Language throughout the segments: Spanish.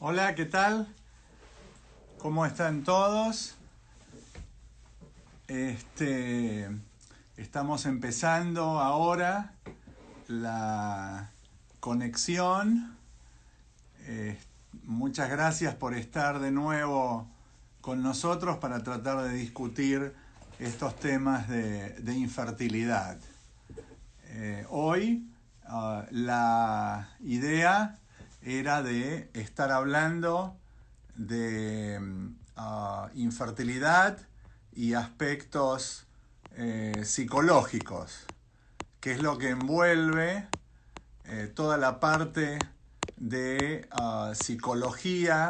Hola, ¿qué tal? ¿Cómo están todos? Este, Estamos empezando ahora la conexión. Eh, Muchas gracias por estar de nuevo con nosotros para tratar de discutir estos temas de infertilidad. Hoy la idea era de estar hablando de infertilidad y aspectos psicológicos, que es lo que envuelve toda la parte de psicología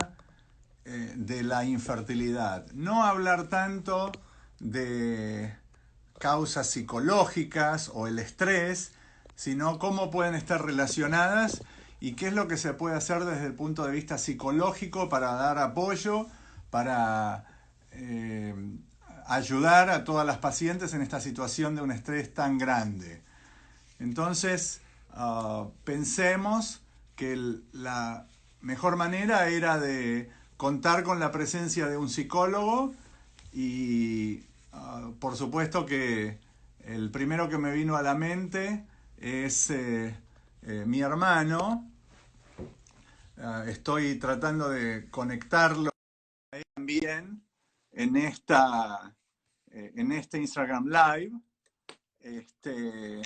de la infertilidad. No hablar tanto de causas psicológicas o el estrés, sino cómo pueden estar relacionadas y qué es lo que se puede hacer desde el punto de vista psicológico para dar apoyo, para eh, ayudar a todas las pacientes en esta situación de un estrés tan grande. Entonces, pensemos que la mejor manera era de contar con la presencia de un psicólogo y por supuesto que el primero que me vino a la mente es mi hermano. Estoy tratando de conectarlo también en en este Instagram Live. Este,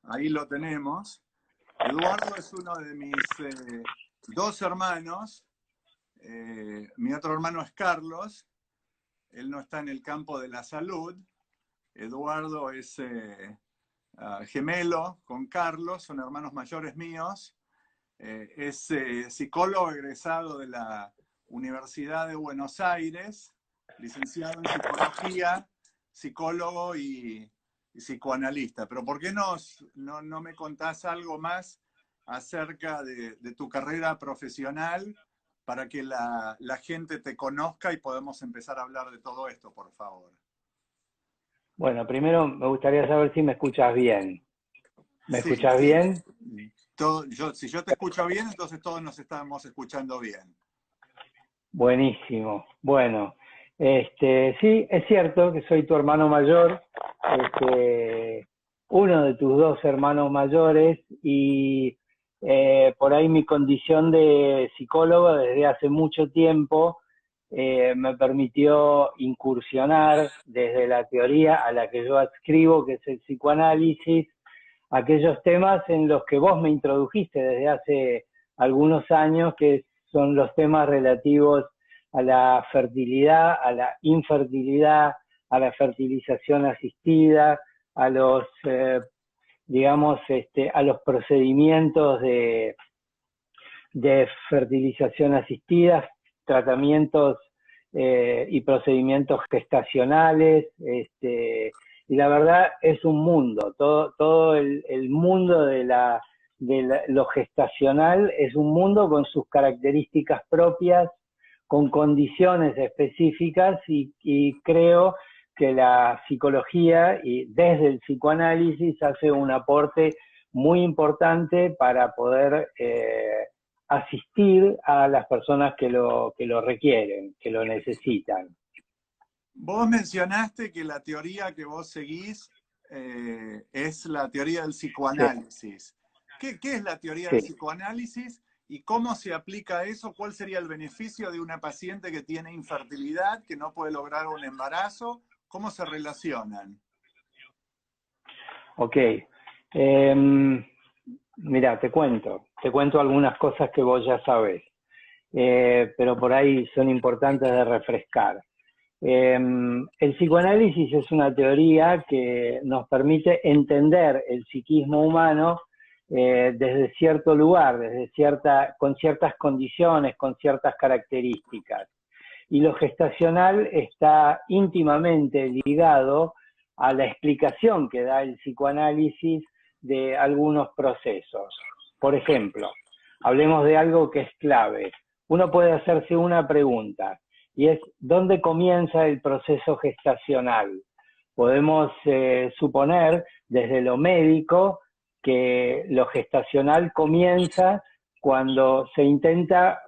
Ahí lo tenemos. Eduardo es uno de mis dos hermanos. Mi otro hermano es Carlos. Él no está en el campo de la salud. Eduardo es gemelo con Carlos, son hermanos mayores míos. Es psicólogo egresado de la Universidad de Buenos Aires, licenciado en psicología, psicólogo y psicoanalista. Pero ¿por qué no me contás algo más acerca de tu carrera profesional para que la gente te conozca y podamos empezar a hablar de todo esto, por favor? Bueno, primero me gustaría saber si me escuchas bien. ¿Me Sí, escuchas sí. bien? Si yo te escucho bien, entonces todos nos estamos escuchando bien. Buenísimo. Bueno, sí, es cierto que soy tu hermano mayor, uno de tus dos hermanos mayores y por ahí mi condición de psicólogo desde hace mucho tiempo me permitió incursionar desde la teoría a la que yo adscribo, que es el psicoanálisis, aquellos temas en los que vos me introdujiste desde hace algunos años, que son los temas relativos a la fertilidad, a la infertilidad, a la fertilización asistida, a los, digamos, a los procedimientos de fertilización asistida, tratamientos y procedimientos gestacionales, y la verdad es un mundo, todo el mundo de lo gestacional es un mundo con sus características propias, con condiciones específicas y creo que la psicología y desde el psicoanálisis hace un aporte muy importante para poder asistir a las personas que lo requieren, que lo necesitan. Vos mencionaste que la teoría que vos seguís es la teoría del Sí, psicoanálisis. ¿Qué es la teoría del sí. psicoanálisis y cómo se aplica eso? ¿Cuál sería el beneficio de una paciente que tiene infertilidad, que no puede lograr un embarazo? ¿Cómo se relacionan? Ok. Mira, te cuento algunas cosas que vos ya sabés, pero por ahí son importantes de refrescar. El psicoanálisis es una teoría que nos permite entender el psiquismo humano desde cierto lugar, con ciertas condiciones, con ciertas características. Y lo gestacional está íntimamente ligado a la explicación que da el psicoanálisis de algunos procesos. Por ejemplo, hablemos de algo que es clave. Uno puede hacerse una pregunta y es ¿dónde comienza el proceso gestacional? Podemos suponer desde lo médico que lo gestacional comienza cuando se intenta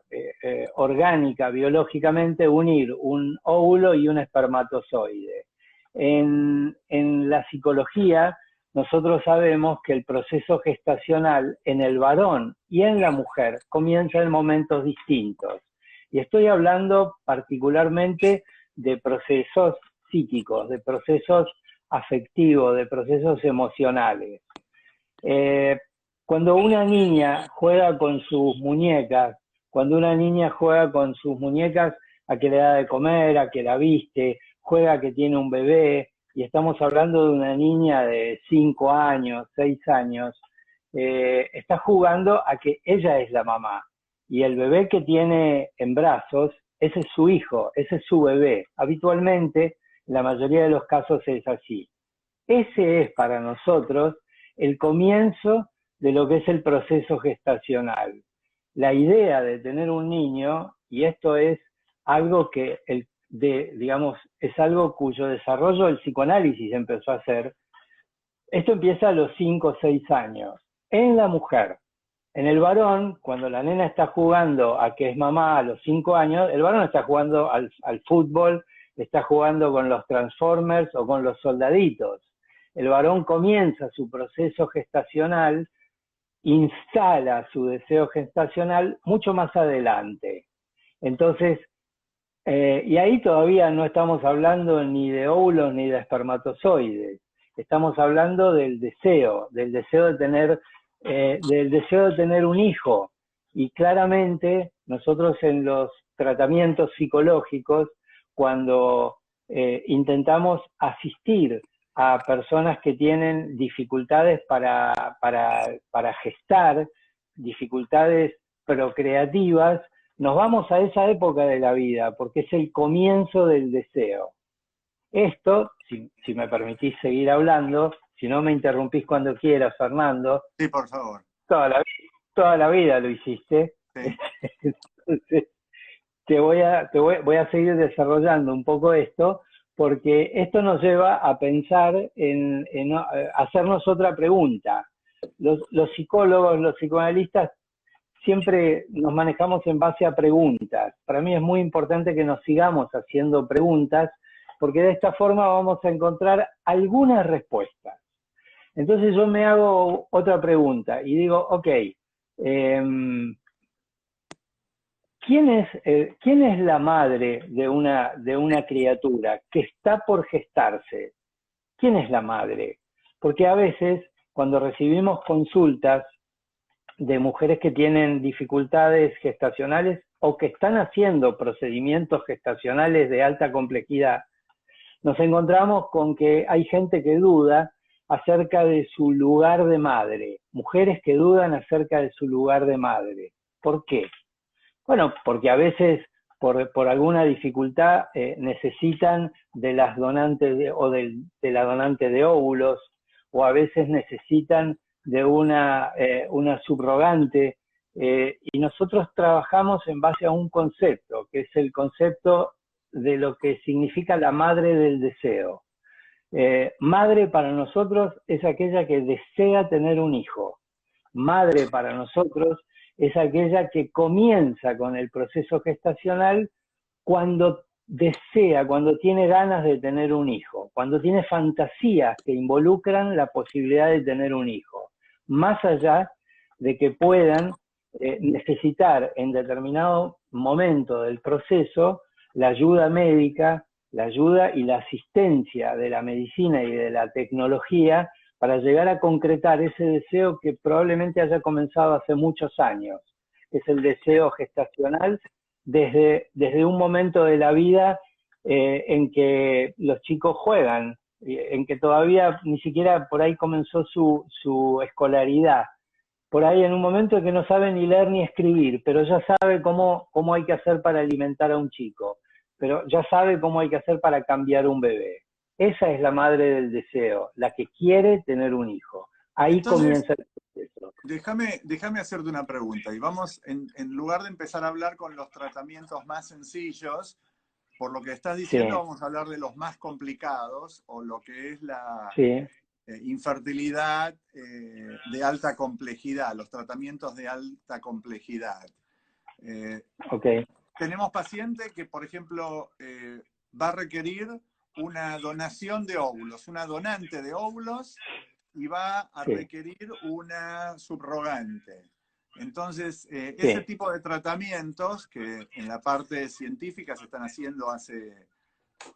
orgánica, biológicamente, unir un óvulo y un espermatozoide. En la psicología, nosotros sabemos que el proceso gestacional en el varón y en la mujer comienza en momentos distintos. Y estoy hablando particularmente de procesos psíquicos, de procesos afectivos, de procesos emocionales. Cuando una niña juega con sus muñecas, cuando una niña juega con sus muñecas a que le da de comer, a que la viste, juega a que tiene un bebé, y estamos hablando de una niña de 5 años, 6 años, está jugando a que ella es la mamá. Y el bebé que tiene en brazos, ese es su hijo, ese es su bebé. Habitualmente, en la mayoría de los casos es así. Ese es para nosotros el comienzo de lo que es el proceso gestacional. La idea de tener un niño, y esto es algo que, digamos, es algo cuyo desarrollo el psicoanálisis empezó a hacer, esto empieza a los 5 o 6 años. En la mujer, en el varón, cuando la nena está jugando a que es mamá a los 5 años, el varón está jugando al fútbol, está jugando con los Transformers o con los soldaditos. El varón comienza su proceso gestacional, instala su deseo gestacional mucho más adelante. Entonces, y ahí todavía no estamos hablando ni de óvulos ni de espermatozoides. Estamos hablando del deseo de tener un hijo. Y claramente nosotros en los tratamientos psicológicos, cuando intentamos asistir a personas que tienen dificultades para gestar, dificultades procreativas, nos vamos a esa época de la vida, porque es el comienzo del deseo. Esto, si me permitís seguir hablando, si no me interrumpís cuando quieras, Fernando. Sí, por favor. Toda la vida lo hiciste. Sí. Entonces, voy a seguir desarrollando un poco esto, porque esto nos lleva a pensar en hacernos otra pregunta. Los psicólogos, los psicoanalistas, siempre nos manejamos en base a preguntas. Para mí es muy importante que nos sigamos haciendo preguntas, porque de esta forma vamos a encontrar algunas respuestas. Entonces yo me hago otra pregunta y digo, ok, ¿quién es la madre de una criatura que está por gestarse? ¿Quién es la madre? Porque a veces, cuando recibimos consultas de mujeres que tienen dificultades gestacionales o que están haciendo procedimientos gestacionales de alta complejidad, nos encontramos con que hay gente que duda acerca de su lugar de madre, mujeres que dudan acerca de su lugar de madre. ¿Por qué? Bueno, porque a veces por alguna dificultad necesitan de las donantes de la donante de óvulos, o a veces necesitan de una subrogante, y nosotros trabajamos en base a un concepto, que es el concepto de lo que significa la madre del deseo. Madre para nosotros es aquella que desea tener un hijo. Madre para nosotros es aquella que comienza con el proceso gestacional cuando desea, cuando tiene ganas de tener un hijo, cuando tiene fantasías que involucran la posibilidad de tener un hijo, más allá de que puedan necesitar en determinado momento del proceso la ayuda médica, la ayuda y la asistencia de la medicina y de la tecnología para llegar a concretar ese deseo que probablemente haya comenzado hace muchos años, que es el deseo gestacional desde un momento de la vida en que los chicos juegan, en que todavía ni siquiera por ahí comenzó su escolaridad, por ahí en un momento en que no sabe ni leer ni escribir, pero ya sabe cómo hay que hacer para alimentar a un chico, pero ya sabe cómo hay que hacer para cambiar un bebé. Esa es la madre del deseo, la que quiere tener un hijo. Ahí Entonces, comienza el proceso. Déjame hacerte una pregunta y vamos, en lugar de empezar a hablar con los tratamientos más sencillos, por lo que estás diciendo, Sí, vamos a hablar de los más complicados o lo que es sí, infertilidad de alta complejidad, los tratamientos de alta complejidad. Okay. Tenemos paciente que, por ejemplo, va a requerir una donación de óvulos, una donante de óvulos, y va a requerir una subrogante. Entonces, ese tipo de tratamientos que en la parte científica se están haciendo hace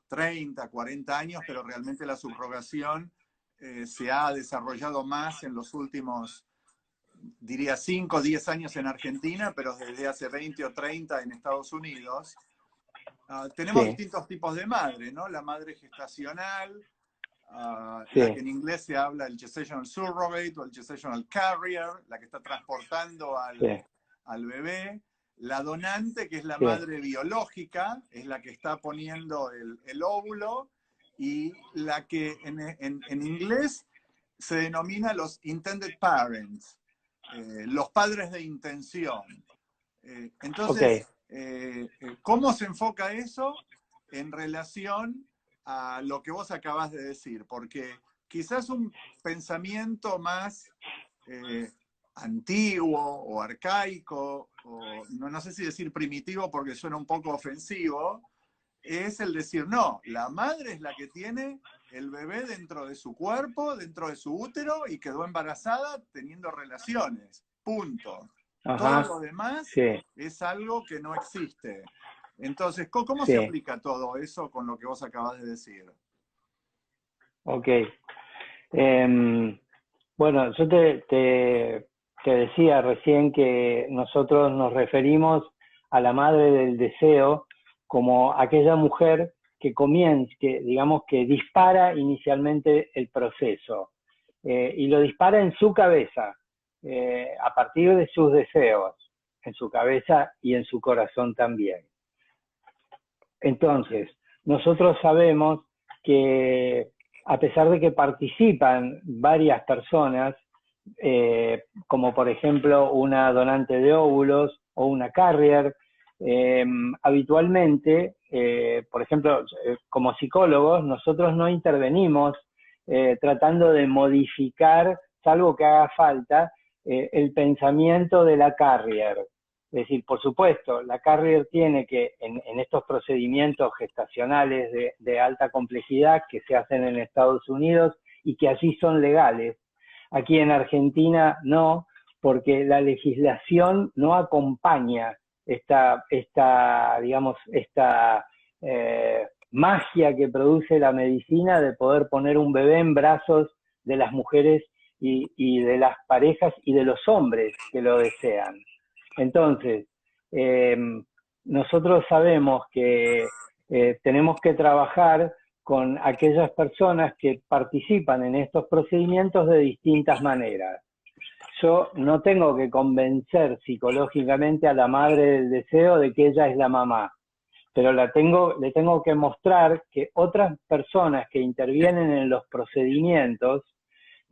30, 40 años, pero realmente la subrogación se ha desarrollado más en los últimos, diría 5 o 10 años en Argentina, pero desde hace 20 o 30 en Estados Unidos. Tenemos distintos tipos de madre, ¿no? La madre gestacional, la que en inglés se habla el gestational surrogate o el gestational carrier, la que está transportando al bebé. La donante, que es la madre biológica, es la que está poniendo el óvulo, y la que en inglés se denomina los intended parents, los padres de intención. Entonces, ¿cómo se enfoca eso en relación a lo que vos acabas de decir? Porque quizás un pensamiento más antiguo o arcaico, o no sé si decir primitivo porque suena un poco ofensivo, es el decir, no, la madre es la que tiene el bebé dentro de su cuerpo, dentro de su útero, y quedó embarazada teniendo relaciones. Punto. Todo lo demás es algo que no existe. Entonces, ¿cómo se aplica todo eso con lo que vos acabas de decir? Ok. Bueno, yo te decía recién que nosotros nos referimos a la madre del deseo como aquella mujer que comienza, que digamos que dispara inicialmente el proceso, y lo dispara en su cabeza, a partir de sus deseos, en su cabeza y en su corazón también. Entonces, nosotros sabemos que a pesar de que participan varias personas, como por ejemplo una donante de óvulos o una carrier, habitualmente, por ejemplo, como psicólogos, nosotros no intervenimos tratando de modificar, salvo que haga falta, el pensamiento de la carrier. Es decir, por supuesto, la carrier tiene que, en estos procedimientos gestacionales de alta complejidad que se hacen en Estados Unidos y que allí son legales, aquí en Argentina no, porque la legislación no acompaña esta magia que produce la medicina de poder poner un bebé en brazos de las mujeres y de las parejas y de los hombres que lo desean. Entonces, nosotros sabemos que tenemos que trabajar con aquellas personas que participan en estos procedimientos de distintas maneras. Yo no tengo que convencer psicológicamente a la madre del deseo de que ella es la mamá, pero le tengo que mostrar que otras personas que intervienen en los procedimientos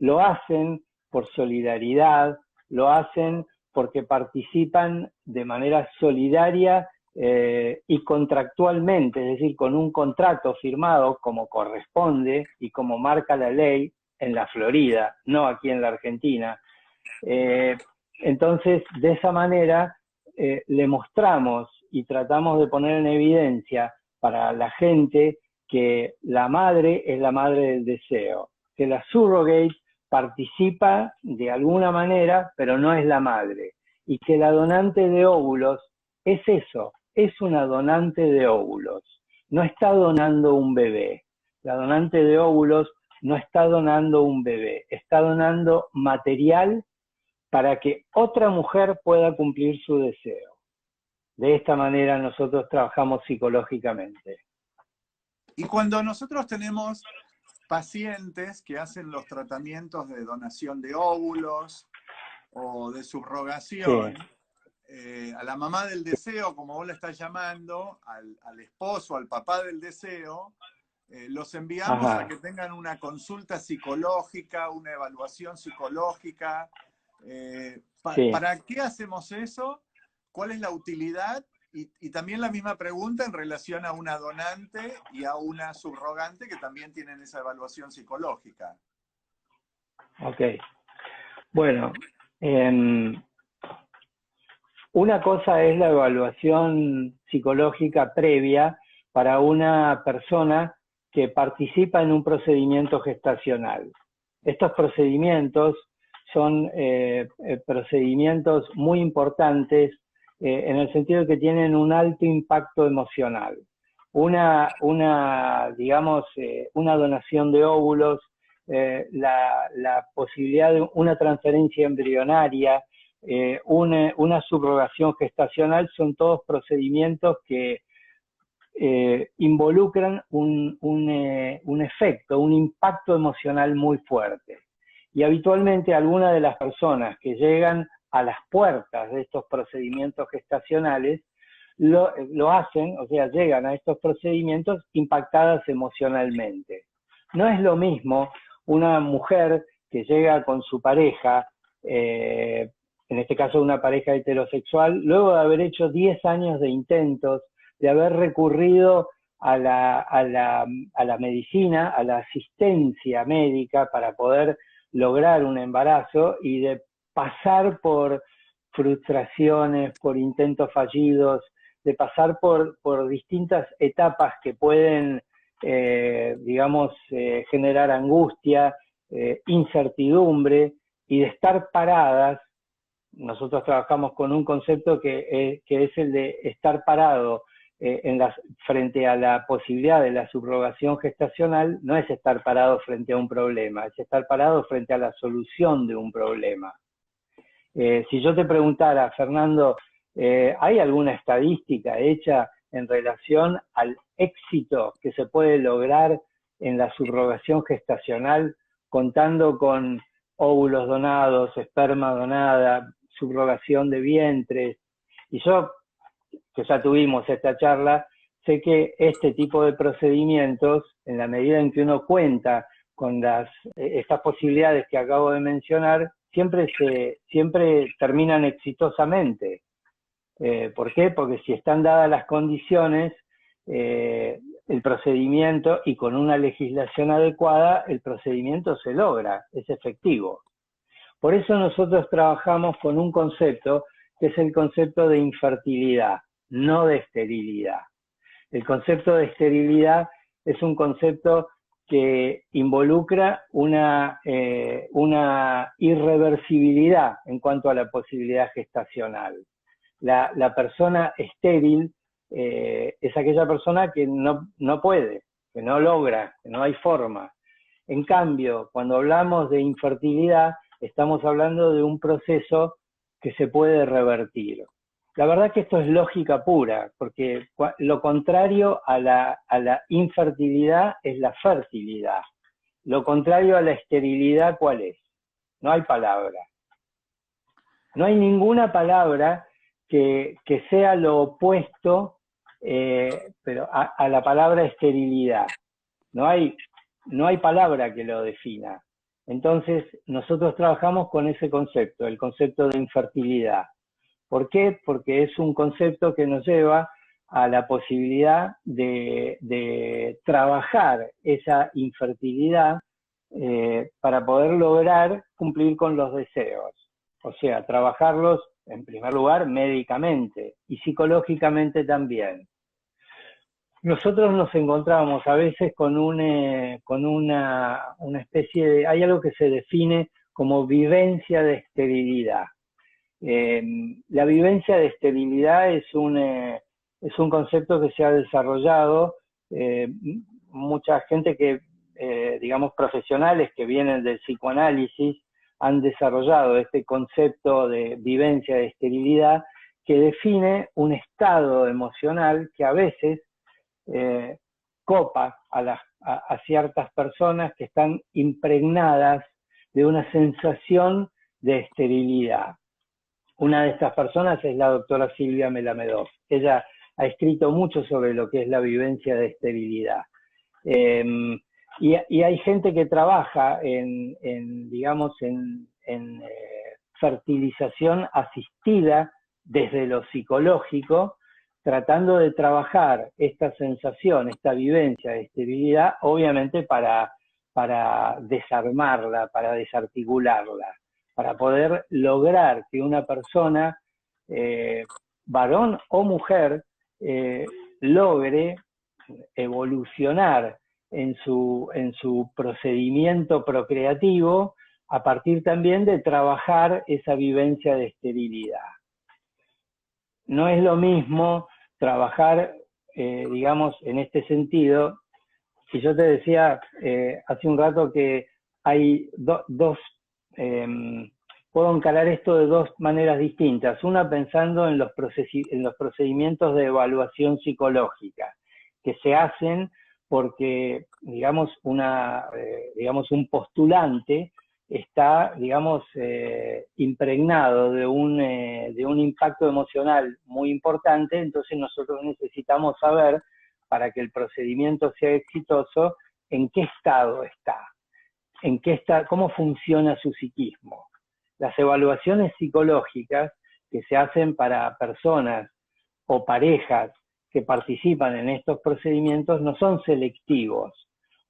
lo hacen por solidaridad, lo hacen porque participan de manera solidaria y contractualmente, es decir, con un contrato firmado como corresponde y como marca la ley en la Florida, no aquí en la Argentina. Entonces, de esa manera, le mostramos y tratamos de poner en evidencia para la gente que la madre es la madre del deseo, que la surrogate participa de alguna manera, pero no es la madre, y que la donante de óvulos es eso, es una donante de óvulos, no está donando un bebé. La donante de óvulos no está donando un bebé, está donando material para que otra mujer pueda cumplir su deseo. De esta manera nosotros trabajamos psicológicamente. Y cuando nosotros tenemos pacientes que hacen los tratamientos de donación de óvulos o de subrogación, a la mamá del deseo, como vos la estás llamando, al esposo, al papá del deseo, los enviamos a que tengan una consulta psicológica, una evaluación psicológica. ¿Para qué hacemos eso? ¿Cuál es la utilidad? Y también la misma pregunta en relación a una donante y a una subrogante que también tienen esa evaluación psicológica. Ok. Bueno, em, una cosa es la evaluación psicológica previa para una persona que participa en un procedimiento gestacional. Estos procedimientos son procedimientos muy importantes en el sentido de que tienen un alto impacto emocional. Digamos, una donación de óvulos, la posibilidad de una transferencia embrionaria, una subrogación gestacional, son todos procedimientos que involucran un efecto, un impacto emocional muy fuerte. Y habitualmente algunas de las personas que llegan a las puertas de estos procedimientos gestacionales lo hacen, o sea, llegan a estos procedimientos impactadas emocionalmente. No es lo mismo una mujer que llega con su pareja, en este caso una pareja heterosexual, luego de haber hecho 10 años de intentos, de haber recurrido a la medicina, a la asistencia médica para poder lograr un embarazo y de pasar por frustraciones, por intentos fallidos, de pasar por distintas etapas que pueden, digamos, generar angustia, incertidumbre, y de estar paradas. Nosotros trabajamos con un concepto que es el de estar parado frente a la posibilidad de la subrogación gestacional. No es estar parado frente a un problema, es estar parado frente a la solución de un problema. Si yo te preguntara, Fernando, ¿hay alguna estadística hecha en relación al éxito que se puede lograr en la subrogación gestacional contando con óvulos donados, esperma donada, subrogación de vientres? Y yo, que ya tuvimos esta charla, sé que este tipo de procedimientos, en la medida en que uno cuenta con estas posibilidades que acabo de mencionar, siempre terminan exitosamente. ¿Por qué? Porque si están dadas las condiciones, el procedimiento, y con una legislación adecuada, el procedimiento se logra, es efectivo. Por eso nosotros trabajamos con un concepto que es el concepto de infertilidad, no de esterilidad. El concepto de esterilidad es un concepto que involucra una irreversibilidad en cuanto a la posibilidad gestacional. La persona estéril es aquella persona que no puede, que no logra, que no hay forma. En cambio, cuando hablamos de infertilidad, estamos hablando de un proceso que se puede revertir. La verdad que esto es lógica pura, porque lo contrario a la infertilidad es la fertilidad. Lo contrario a la esterilidad, ¿cuál es? No hay palabra. No hay ninguna palabra que sea lo opuesto pero a la palabra esterilidad. No hay palabra que lo defina. Entonces, nosotros trabajamos con ese concepto, el concepto de infertilidad. ¿Por qué? Porque es un concepto que nos lleva a la posibilidad de trabajar esa infertilidad para poder lograr cumplir con los deseos. O sea, trabajarlos, en primer lugar, médicamente y psicológicamente también. Nosotros nos encontramos a veces con una especie de... Hay algo que se define como vivencia de esterilidad. La vivencia de esterilidad es un concepto que se ha desarrollado. Mucha gente digamos, profesionales que vienen del psicoanálisis han desarrollado este concepto de vivencia de esterilidad, que define un estado emocional que a veces copa a ciertas personas que están impregnadas de una sensación de esterilidad. Una de estas personas es la doctora Silvia Melamed. Ella ha escrito mucho sobre lo que es la vivencia de esterilidad. Y hay gente que trabaja digamos, en fertilización asistida desde lo psicológico, tratando de trabajar esta sensación, esta vivencia de esterilidad, obviamente para para desarmarla, para desarticularla, para poder lograr que una persona, varón o mujer, logre evolucionar en su procedimiento procreativo a partir también de trabajar esa vivencia de esterilidad. No es lo mismo trabajar, digamos, en este sentido. Si yo te decía hace un rato que hay puedo encarar esto de dos maneras distintas. Una pensando en los procedimientos de evaluación psicológica que se hacen porque, digamos, un postulante está, digamos, impregnado de un impacto emocional muy importante, entonces nosotros necesitamos saber, para que el procedimiento sea exitoso, en qué estado está, cómo funciona su psiquismo. Las evaluaciones psicológicas que se hacen para personas o parejas que participan en estos procedimientos no son selectivos.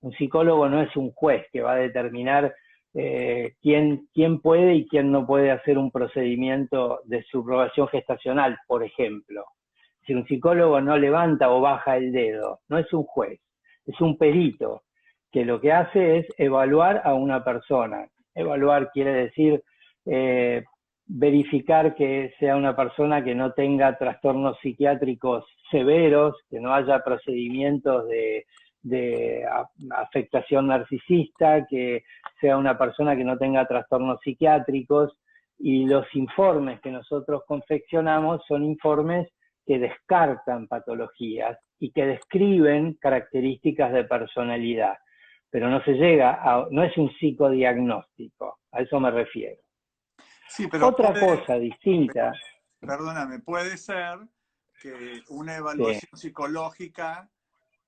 Un psicólogo no es un juez que va a determinar quién puede y quién no puede hacer un procedimiento de subrogación gestacional, por ejemplo. Si un psicólogo no levanta o baja el dedo, no es un juez, es un perito, que lo que hace es evaluar a una persona. Evaluar quiere decir verificar que sea una persona que no tenga trastornos psiquiátricos severos, que no haya procedimientos de afectación narcisista, que sea una persona que no tenga trastornos psiquiátricos, y los informes que nosotros confeccionamos son informes que descartan patologías y que describen características de personalidad, pero no es un psicodiagnóstico, a eso me refiero. Sí, pero Otra cosa distinta. Perdóname, puede ser que una evaluación psicológica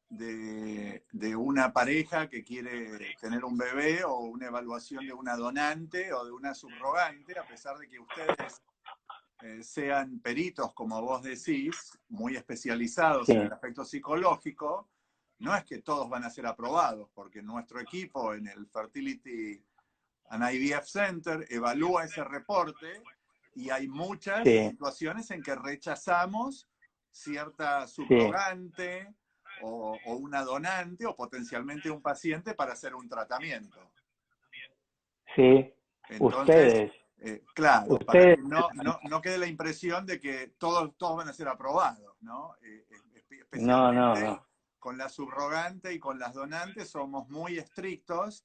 de una pareja que quiere tener un bebé, o una evaluación de una donante o de una subrogante, a pesar de que ustedes sean peritos, como vos decís, muy especializados en el aspecto psicológico, no es que todos van a ser aprobados, porque nuestro equipo en el Fertility and IVF Center evalúa ese reporte y hay muchas situaciones en que rechazamos cierta subrogante o una donante o potencialmente un paciente para hacer un tratamiento. Sí. Entonces, claro, para que no quede la impresión de que todos van a ser aprobados, ¿no? Especialmente con la subrogante y con las donantes somos muy estrictos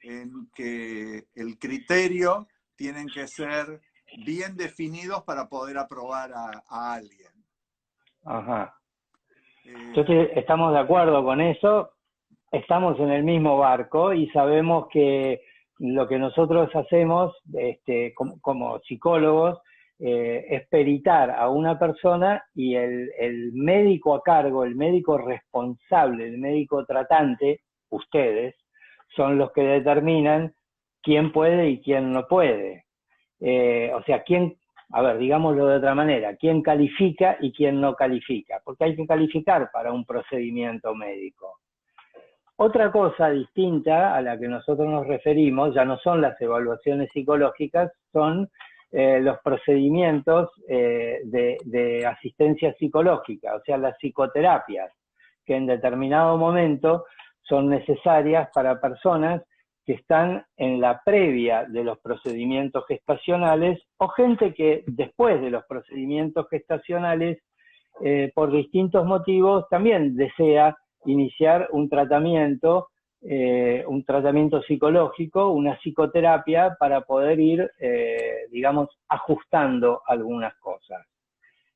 en que el criterio tienen que ser bien definidos para poder aprobar a alguien. Ajá. Entonces, estamos de acuerdo con eso, estamos en el mismo barco y sabemos que lo que nosotros hacemos como psicólogos es peritar a una persona, y el médico a cargo, el médico responsable, el médico tratante, ustedes, son los que determinan quién puede y quién no puede. O sea, digámoslo de otra manera, quién califica y quién no califica, porque hay que calificar para un procedimiento médico. Otra cosa distinta a la que nosotros nos referimos ya no son las evaluaciones psicológicas, son los procedimientos de asistencia psicológica, o sea, las psicoterapias, que en determinado momento son necesarias para personas que están en la previa de los procedimientos gestacionales, o gente que después de los procedimientos gestacionales, por distintos motivos, también desea iniciar un tratamiento psicológico, una psicoterapia, para poder ir, ajustando algunas cosas.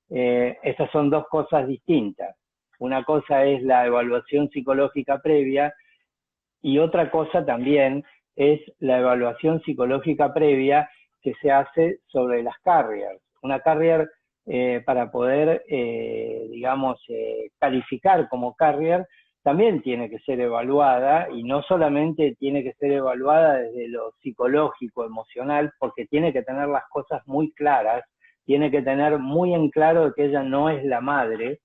Estas son dos cosas distintas. Una cosa es la evaluación psicológica previa, y otra cosa también es la evaluación psicológica previa que se hace sobre las carriers. Una carrier, para poder, calificar como carrier, también tiene que ser evaluada, y no solamente tiene que ser evaluada desde lo psicológico, emocional, porque tiene que tener las cosas muy claras, tiene que tener muy en claro de que ella no es la madre,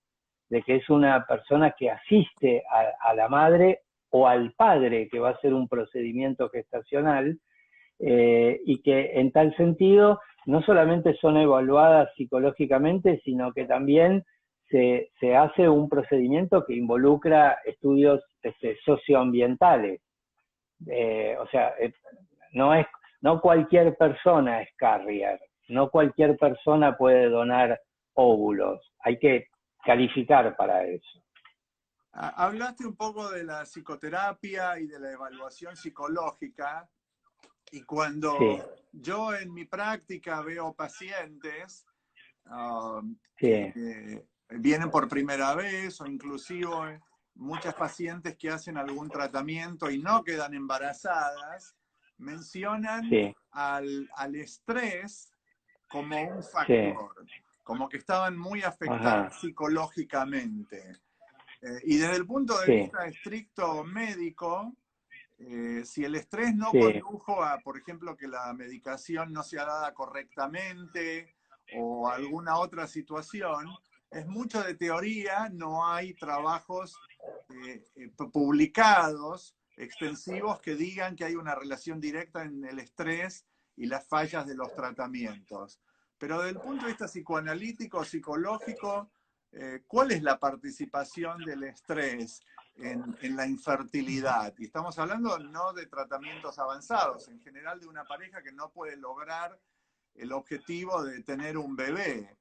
de que es una persona que asiste a la madre o al padre que va a hacer un procedimiento gestacional, y que en tal sentido no solamente son evaluadas psicológicamente, sino que también se hace un procedimiento que involucra estudios socioambientales. O sea, no cualquier persona es carrier, no cualquier persona puede donar óvulos, hay que calificar para eso. Hablaste un poco de la psicoterapia y de la evaluación psicológica, y cuando Sí, yo en mi práctica veo pacientes sí, que vienen por primera vez, o inclusive muchas pacientes que hacen algún tratamiento y no quedan embarazadas, mencionan sí, al estrés como un sí, factor, como que estaban muy ajá, afectadas psicológicamente. Y desde el punto de sí, vista estricto médico, si el estrés no sí, condujo a, por ejemplo, que la medicación no sea dada correctamente o alguna otra situación, es mucho de teoría, no hay trabajos publicados extensivos que digan que hay una relación directa en el estrés y las fallas de los tratamientos. Pero desde el punto de vista psicoanalítico, psicológico, ¿cuál es la participación del estrés en la infertilidad? Y estamos hablando no de tratamientos avanzados, en general de una pareja que no puede lograr el objetivo de tener un bebé.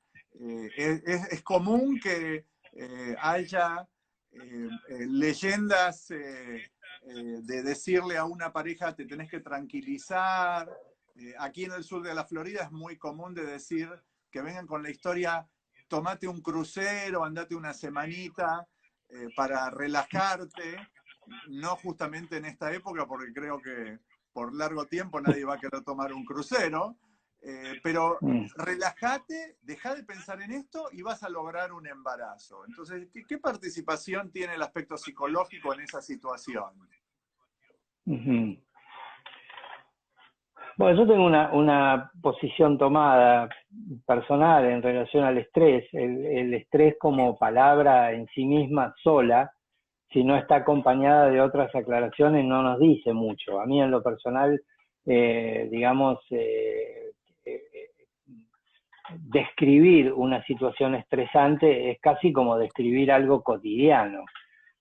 Es común que haya leyendas de decirle a una pareja te tenés que tranquilizar. Aquí en el sur de la Florida es muy común de decir que vengan con la historia, tomate un crucero, andate una semanita para relajarte, no justamente en esta época, porque creo que por largo tiempo nadie va a querer tomar un crucero, pero mm. relájate, deja de pensar en esto y vas a lograr un embarazo. Entonces, ¿qué participación tiene el aspecto psicológico en esa situación? Ujú. Bueno, yo tengo una posición tomada personal en relación al estrés. El estrés como palabra en sí misma sola, si no está acompañada de otras aclaraciones, no nos dice mucho. A mí en lo personal, digamos, eh, describir una situación estresante es casi como describir algo cotidiano.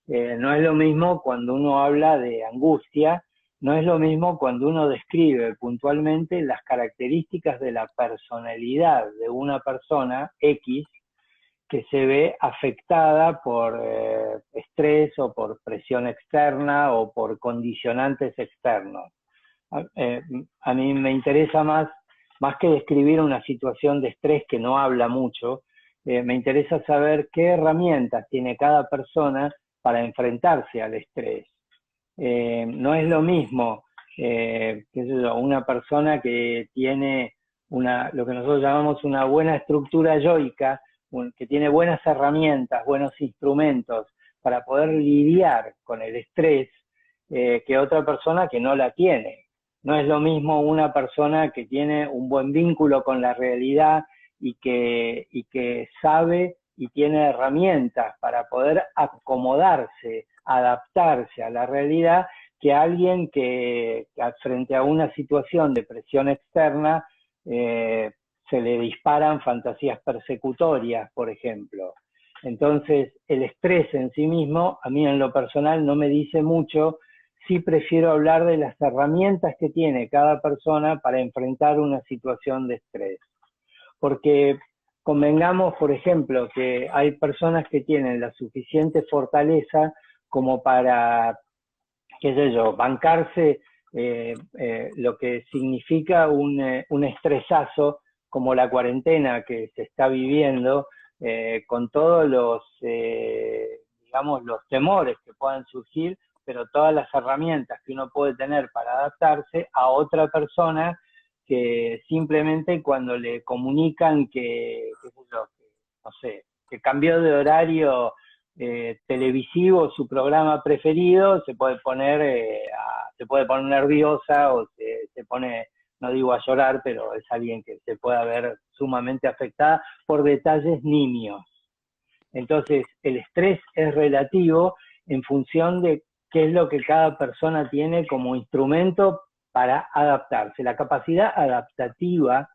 No es lo mismo cuando uno habla de angustia, no es lo mismo cuando uno describe puntualmente las características de la personalidad de una persona X que se ve afectada por estrés o por presión externa o por condicionantes externos. A mí me interesa más que describir una situación de estrés que no habla mucho, me interesa saber qué herramientas tiene cada persona para enfrentarse al estrés. No es lo mismo, qué sé yo, una persona que tiene lo que nosotros llamamos una buena estructura yoica, que tiene buenas herramientas, buenos instrumentos para poder lidiar con el estrés, que otra persona que no la tiene. No es lo mismo una persona que tiene un buen vínculo con la realidad y que sabe y tiene herramientas para poder acomodarse, adaptarse a la realidad, que alguien que frente a una situación de presión externa se le disparan fantasías persecutorias, por ejemplo. Entonces, el estrés en sí mismo, a mí en lo personal no me dice mucho. Sí prefiero hablar de las herramientas que tiene cada persona para enfrentar una situación de estrés. Porque convengamos, por ejemplo, que hay personas que tienen la suficiente fortaleza como para, qué sé yo, bancarse lo que significa un estresazo como la cuarentena que se está viviendo, con todos digamos, los temores que puedan surgir, pero todas las herramientas que uno puede tener para adaptarse a otra persona que simplemente cuando le comunican qué sé yo, no sé, que cambió de horario televisivo su programa preferido, se puede poner nerviosa o se pone, no digo a llorar, pero es alguien que se pueda ver sumamente afectada por detalles nimios. Entonces, el estrés es relativo en función de qué es lo que cada persona tiene como instrumento para adaptarse. La capacidad adaptativa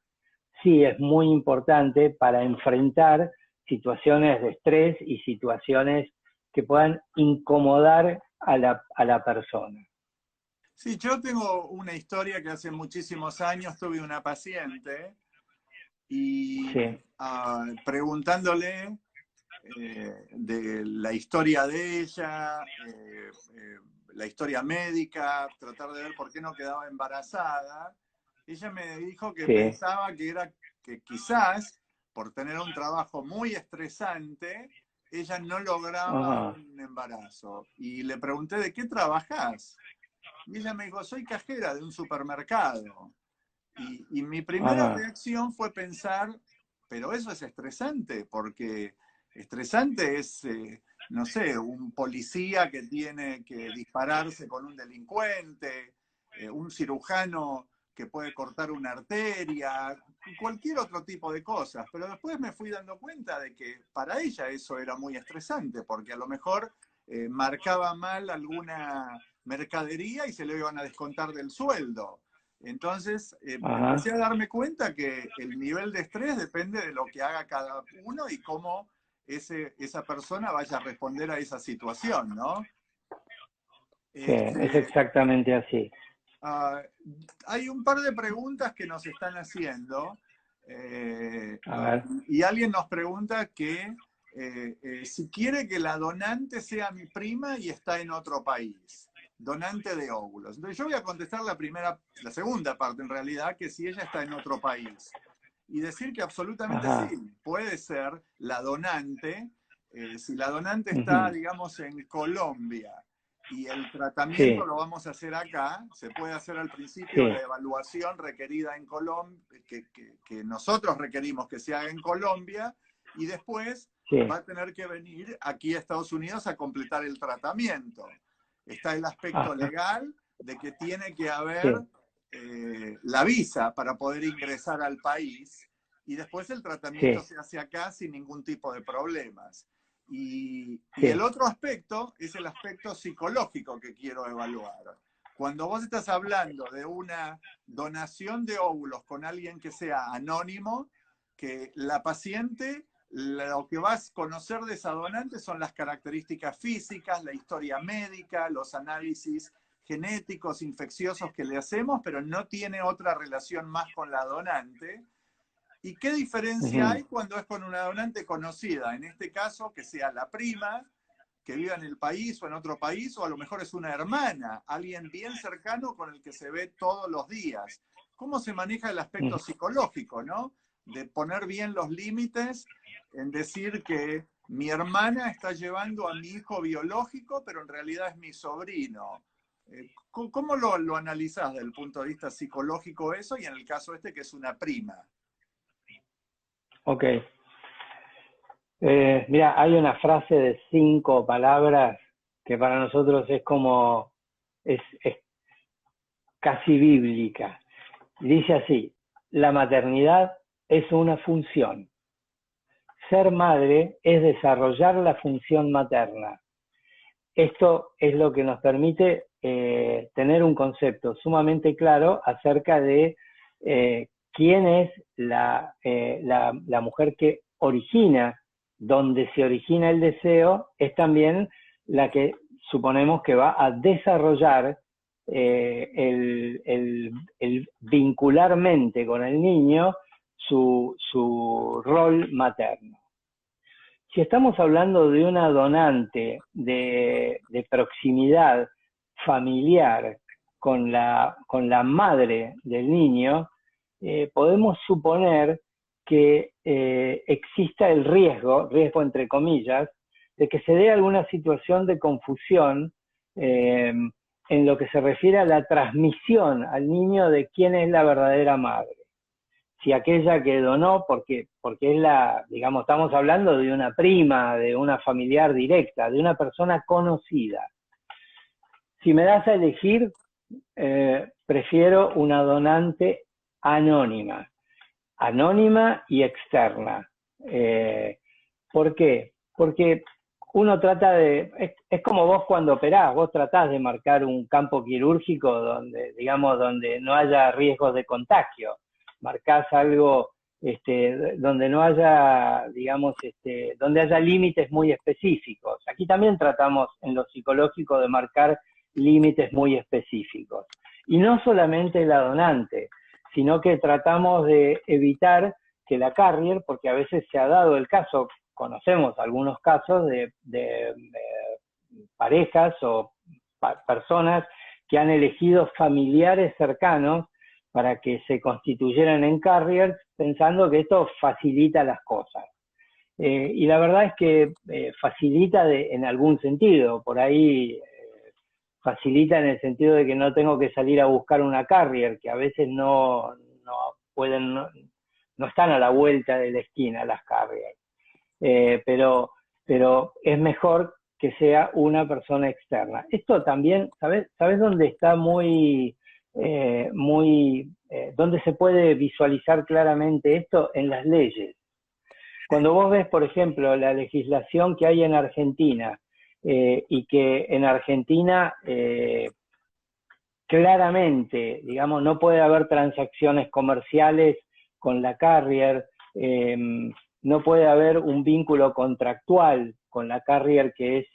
sí es muy importante para enfrentar situaciones de estrés y situaciones que puedan incomodar a la persona. Sí, yo tengo una historia que hace muchísimos años tuve una paciente y Sí, preguntándole de la historia de ella, la historia médica, tratar de ver por qué no quedaba embarazada, ella me dijo que sí, pensaba que era que quizás por tener un trabajo muy estresante, ella no lograba ajá, un embarazo. Y le pregunté, ¿de qué trabajás? Y ella me dijo, soy cajera de un supermercado. Y mi primera ajá, reacción fue pensar, pero eso es estresante, porque estresante es, no sé, un policía que tiene que dispararse con un delincuente, un cirujano que puede cortar una arteria, cualquier otro tipo de cosas. Pero después me fui dando cuenta de que para ella eso era muy estresante, porque a lo mejor marcaba mal alguna mercadería y se le iban a descontar del sueldo. Entonces, empecé ajá. a darme cuenta que el nivel de estrés depende de lo que haga cada uno y cómo esa persona vaya a responder a esa situación, ¿no? Sí, es Este, exactamente así. uh, hay un par de preguntas que nos están haciendo A ver, y alguien nos pregunta que si quiere que la donante sea mi prima y está en otro país, donante de óvulos. Entonces yo voy a contestar la segunda parte en realidad, que si ella está en otro país. Y decir que absolutamente sí, ajá, puede ser la donante, si la donante está, ujú, digamos, en Colombia y el tratamiento sí, lo vamos a hacer acá, se puede hacer al principio sí, la evaluación requerida en Colombia, que nosotros requerimos que se haga en Colombia, y después sí, va a tener que venir aquí a Estados Unidos a completar el tratamiento. Está el aspecto ajá, legal de que tiene que haber sí, la visa para poder ingresar al país y después el tratamiento sí, se hace acá sin ningún tipo de problemas. Y el sí, otro aspecto es el aspecto psicológico que quiero evaluar. Cuando vos estás hablando de una donación de óvulos con alguien que sea anónimo, que la paciente lo que vas a conocer de esa donante son las características físicas, la historia médica, los análisis genéticos, infecciosos que le hacemos, pero no tiene otra relación más con la donante. ¿Y qué diferencia ujú, hay cuando es con una donante conocida? En este caso, que sea la prima, que viva en el país o en otro país, o a lo mejor es una hermana, alguien bien cercano con el que se ve todos los días. ¿Cómo se maneja el aspecto ujú. psicológico, no? De poner bien los límites en decir que mi hermana está llevando a mi hijo biológico, pero en realidad es mi sobrino. ¿Cómo lo analizás desde el punto de vista psicológico eso? Y en el caso este, que es una prima. Ok. Mira, hay una frase de 5 palabras que para nosotros es como, es casi bíblica. Dice así, la maternidad es una función. Ser madre es desarrollar la función materna. Esto es lo que nos permite tener un concepto sumamente claro acerca de quién es la mujer que origina, donde se origina el deseo, es también la que suponemos que va a desarrollar el vincularmente con el niño su rol materno. Si estamos hablando de una donante de proximidad familiar con la madre del niño, podemos suponer que exista el riesgo entre comillas, de que se dé alguna situación de confusión en lo que se refiere a la transmisión al niño de quién es la verdadera madre. Si aquella que donó, porque es la, digamos, estamos hablando de una prima, de una familiar directa, de una persona conocida. Si me das a elegir, prefiero una donante anónima, anónima y externa. ¿Por qué? Porque uno trata es como vos cuando operás, vos tratás de marcar un campo quirúrgico donde, digamos, donde no haya riesgos de contagio, marcás algo donde no haya, digamos, donde haya límites muy específicos. Aquí también tratamos en lo psicológico de marcar límites muy específicos. Y no solamente la donante, sino que tratamos de evitar que la carrier, porque a veces se ha dado el caso, conocemos algunos casos de parejas o personas que han elegido familiares cercanos para que se constituyeran en carriers, pensando que esto facilita las cosas. Y la verdad es que facilita en algún sentido, por ahí facilita en el sentido de que no tengo que salir a buscar una carrier, que a veces no pueden, no están a la vuelta de la esquina las carriers. Pero es mejor que sea una persona externa. Esto también, ¿sabes dónde está dónde se puede visualizar claramente esto? En las leyes. Cuando vos ves, por ejemplo, la legislación que hay en Argentina, y que en Argentina claramente, digamos, no puede haber transacciones comerciales con la carrier, no puede haber un vínculo contractual con la carrier que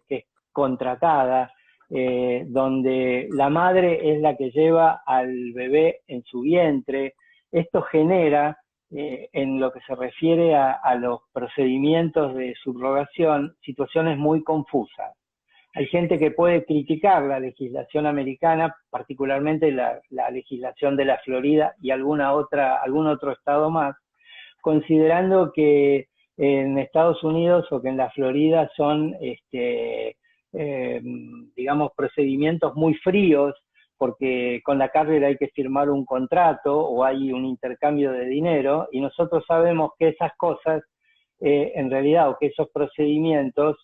es contratada, donde la madre es la que lleva al bebé en su vientre. Esto genera, en lo que se refiere a los procedimientos de subrogación, situaciones muy confusas. Hay gente que puede criticar la legislación americana, particularmente la legislación de la Florida y algún otro estado más, considerando que en Estados Unidos o que en la Florida son, digamos, procedimientos muy fríos, porque con la carrera hay que firmar un contrato o hay un intercambio de dinero, y nosotros sabemos que esas cosas, en realidad, o que esos procedimientos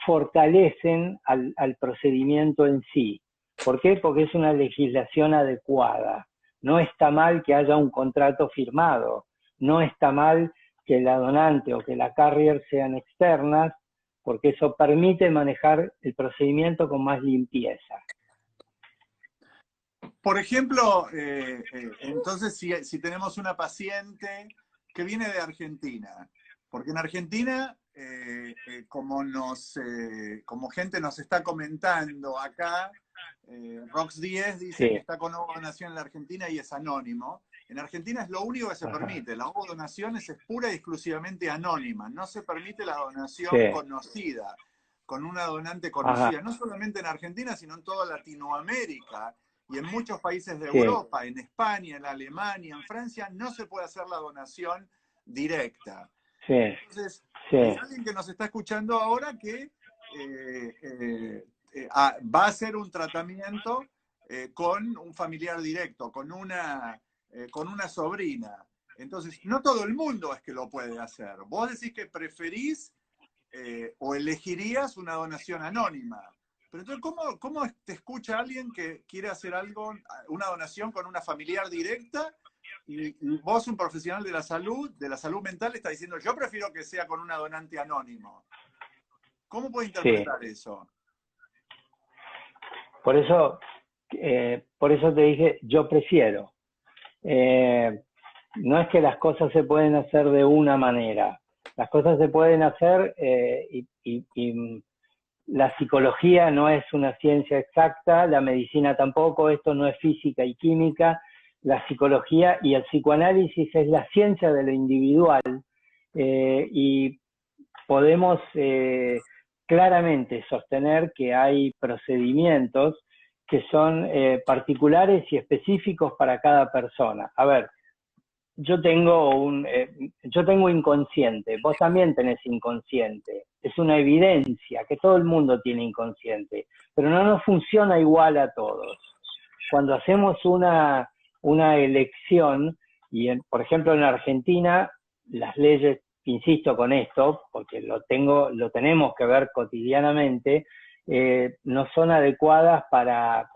fortalecen al procedimiento en sí. ¿Por qué? Porque es una legislación adecuada. No está mal que haya un contrato firmado, no está mal que la donante o que la carrier sean externas, porque eso permite manejar el procedimiento con más limpieza. Por ejemplo, entonces si tenemos una paciente que viene de Argentina, porque en Argentina, como gente nos está comentando acá, Rox 10 dice que está con donación en la Argentina y es anónimo. En Argentina es lo único que se permite. La donación es pura y exclusivamente anónima. No se permite la donación conocida, con una donante conocida. No solamente en Argentina, sino en toda Latinoamérica y en muchos países de Europa, en España, en Alemania, en Francia, no se puede hacer la donación directa. Entonces, hay alguien que nos está escuchando ahora que va a hacer un tratamiento con un familiar directo, con una sobrina. Entonces, no todo el mundo es que lo puede hacer. Vos decís que preferís o elegirías una donación anónima. Pero entonces, ¿cómo te escucha alguien que quiere hacer algo, una donación con una familiar directa, y vos, un profesional de la salud mental, está diciendo, yo prefiero que sea con una donante anónimo? ¿Cómo puedes interpretar eso? Por eso te dije, yo prefiero. No es que las cosas se pueden hacer de una manera. Las cosas se pueden hacer y la psicología no es una ciencia exacta, la medicina tampoco, esto no es física y química. La psicología y el psicoanálisis es la ciencia de lo individual, y podemos claramente sostener que hay procedimientos que son particulares y específicos para cada persona. A ver, yo tengo inconsciente, vos también tenés inconsciente. Es una evidencia que todo el mundo tiene inconsciente, pero no nos funciona igual a todos. Cuando hacemos una elección, y por ejemplo en Argentina, las leyes, insisto con esto, porque lo tenemos que ver cotidianamente, no son adecuadas para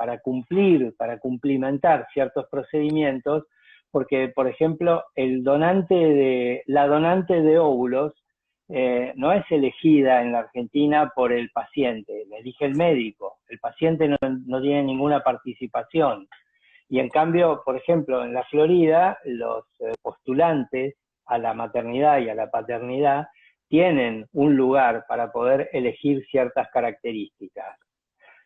cumplimentar ciertos procedimientos, porque, por ejemplo, la donante de óvulos no es elegida en la Argentina por el paciente, la elige el médico. El paciente no tiene ninguna participación. Y en cambio, por ejemplo, en la Florida, los postulantes a la maternidad y a la paternidad tienen un lugar para poder elegir ciertas características.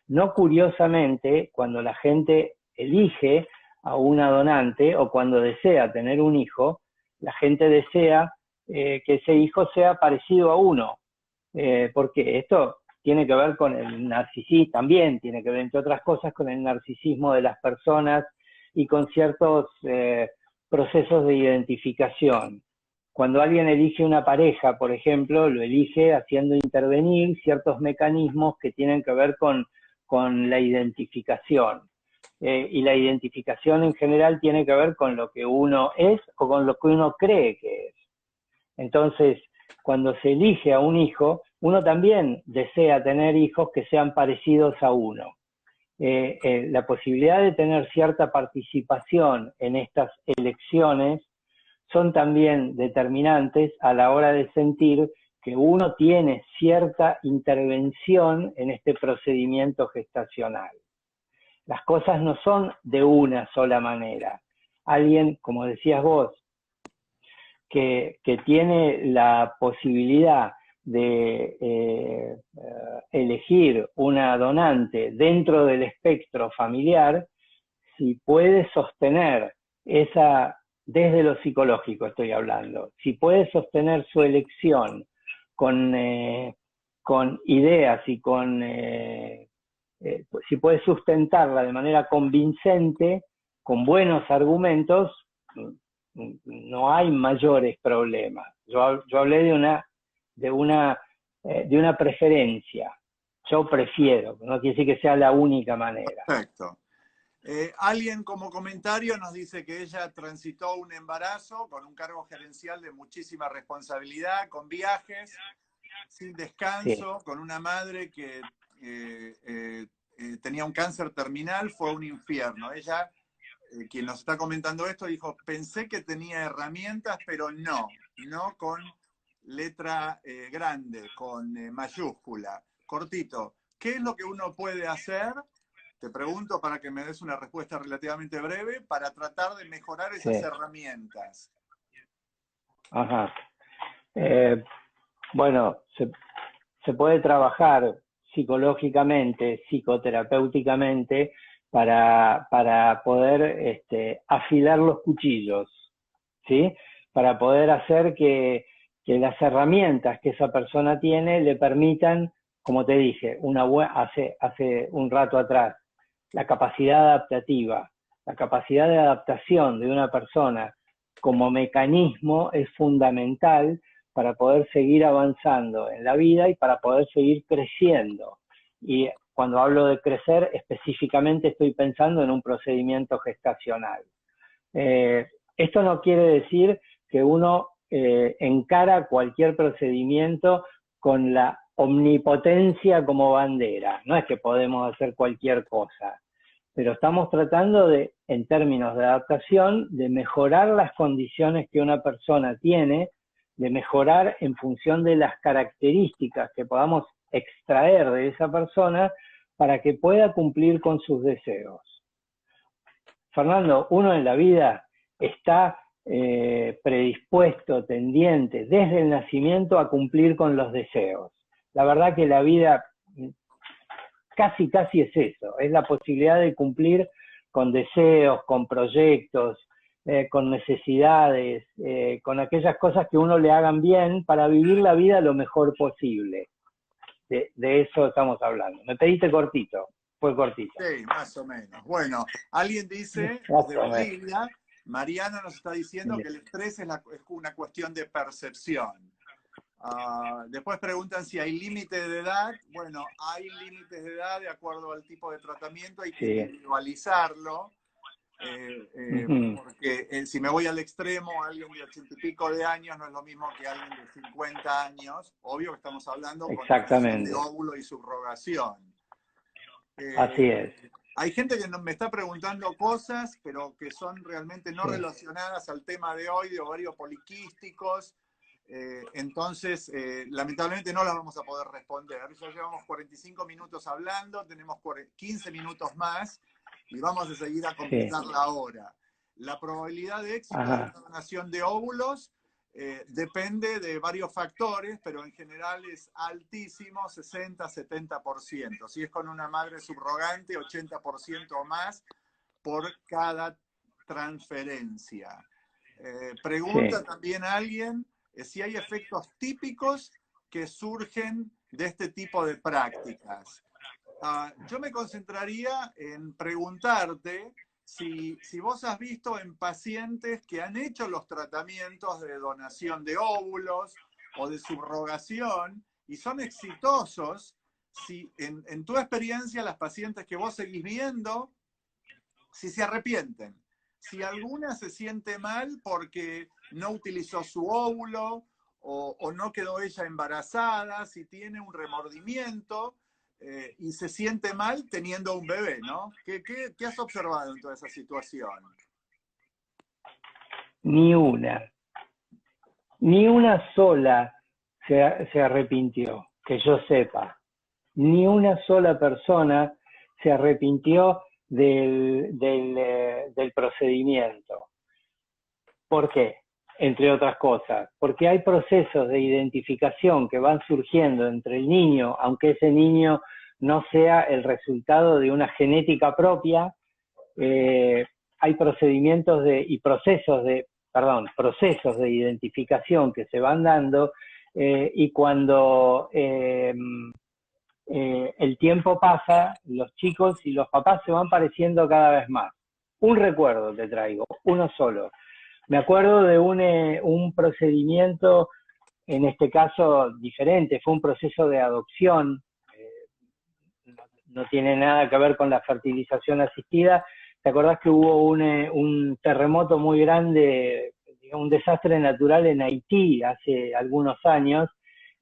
No curiosamente, cuando la gente elige a una donante o cuando desea tener un hijo, la gente desea que ese hijo sea parecido a uno, porque esto tiene que ver con el narcisismo, también tiene que ver, entre otras cosas, con el narcisismo de las personas y con ciertos procesos de identificación. Cuando alguien elige una pareja, por ejemplo, lo elige haciendo intervenir ciertos mecanismos que tienen que ver con la identificación. Y la identificación en general tiene que ver con lo que uno es o con lo que uno cree que es. Entonces, cuando se elige a un hijo, uno también desea tener hijos que sean parecidos a uno. La posibilidad de tener cierta participación en estas elecciones son también determinantes a la hora de sentir que uno tiene cierta intervención en este procedimiento gestacional. Las cosas no son de una sola manera. Alguien, como decías vos, que tiene la posibilidad de elegir una donante dentro del espectro familiar, si puede sostener esa, desde lo psicológico estoy hablando, si puede sostener su elección con ideas y si puede sustentarla de manera convincente, con buenos argumentos, no hay mayores problemas. Yo hablé de una preferencia. Yo prefiero, no quiere decir que sea la única manera. Perfecto. Alguien como comentario nos dice que ella transitó un embarazo con un cargo gerencial de muchísima responsabilidad, con viajes, sin descanso, sí, con una madre que tenía un cáncer terminal, fue un infierno. Ella, quien nos está comentando esto, dijo, pensé que tenía herramientas, pero no con letra grande, con mayúscula. Cortito, ¿qué es lo que uno puede hacer? Te pregunto para que me des una respuesta relativamente breve para tratar de mejorar esas herramientas. Ajá. Bueno, se puede trabajar psicológicamente, psicoterapéuticamente, para poder afilar los cuchillos, ¿sí? Para poder hacer que las herramientas que esa persona tiene le permitan, como te dije, hace un rato atrás, la capacidad adaptativa, la capacidad de adaptación de una persona como mecanismo es fundamental para poder seguir avanzando en la vida y para poder seguir creciendo. Y cuando hablo de crecer, específicamente estoy pensando en un procedimiento gestacional. Esto no quiere decir que uno encara cualquier procedimiento con la omnipotencia como bandera. No es que podemos hacer cualquier cosa, pero estamos tratando de, en términos de adaptación, de mejorar las condiciones que una persona tiene, de mejorar en función de las características que podamos extraer de esa persona para que pueda cumplir con sus deseos. Fernando, uno en la vida está predispuesto, tendiente, desde el nacimiento a cumplir con los deseos. La verdad que la vida casi es eso, es la posibilidad de cumplir con deseos, con proyectos, con necesidades, con aquellas cosas que uno le hagan bien para vivir la vida lo mejor posible. De eso estamos hablando. Me pediste cortito, fue cortito. Sí, más o menos. Bueno, alguien dice, desde Bolivia, Mariana nos está diciendo que el estrés es una cuestión de percepción. Después preguntan si hay límite de edad. Bueno, hay límites de edad de acuerdo al tipo de tratamiento, hay que individualizarlo. Porque si me voy al extremo, alguien de 80 y pico de años no es lo mismo que alguien de 50 años. Obvio que estamos hablando con de óvulo y subrogación. Así es. Hay gente que me está preguntando cosas, pero que son realmente no relacionadas al tema de hoy, de ovarios poliquísticos. Entonces, lamentablemente no la vamos a poder responder. Ya llevamos 45 minutos hablando, tenemos 15 minutos más y vamos a seguir a completar Sí. la hora. La probabilidad de éxito de Ajá. una donación de óvulos depende de varios factores, pero en general es altísimo, 60-70%. Si es con una madre subrogante, 80% o más por cada transferencia. Pregunta Sí. también a alguien si hay efectos típicos que surgen de este tipo de prácticas. Yo me concentraría en preguntarte si vos has visto en pacientes que han hecho los tratamientos de donación de óvulos o de subrogación y son exitosos, si en tu experiencia las pacientes que vos seguís viendo, si se arrepienten, si alguna se siente mal porque no utilizó su óvulo o no quedó ella embarazada, si tiene un remordimiento y se siente mal teniendo un bebé, ¿no? ¿Qué has observado en toda esa situación? Ni una. Ni una sola se arrepintió, que yo sepa. Ni una sola persona se arrepintió del procedimiento. ¿Por qué? Entre otras cosas, porque hay procesos de identificación que van surgiendo entre el niño, aunque ese niño no sea el resultado de una genética propia, hay procedimientos y procesos de identificación que se van dando y cuando el tiempo pasa, los chicos y los papás se van pareciendo cada vez más. Un recuerdo te traigo, uno solo. Me acuerdo de un procedimiento, en este caso diferente, fue un proceso de adopción, no tiene nada que ver con la fertilización asistida. ¿Te acordás que hubo un terremoto muy grande, un desastre natural en Haití hace algunos años?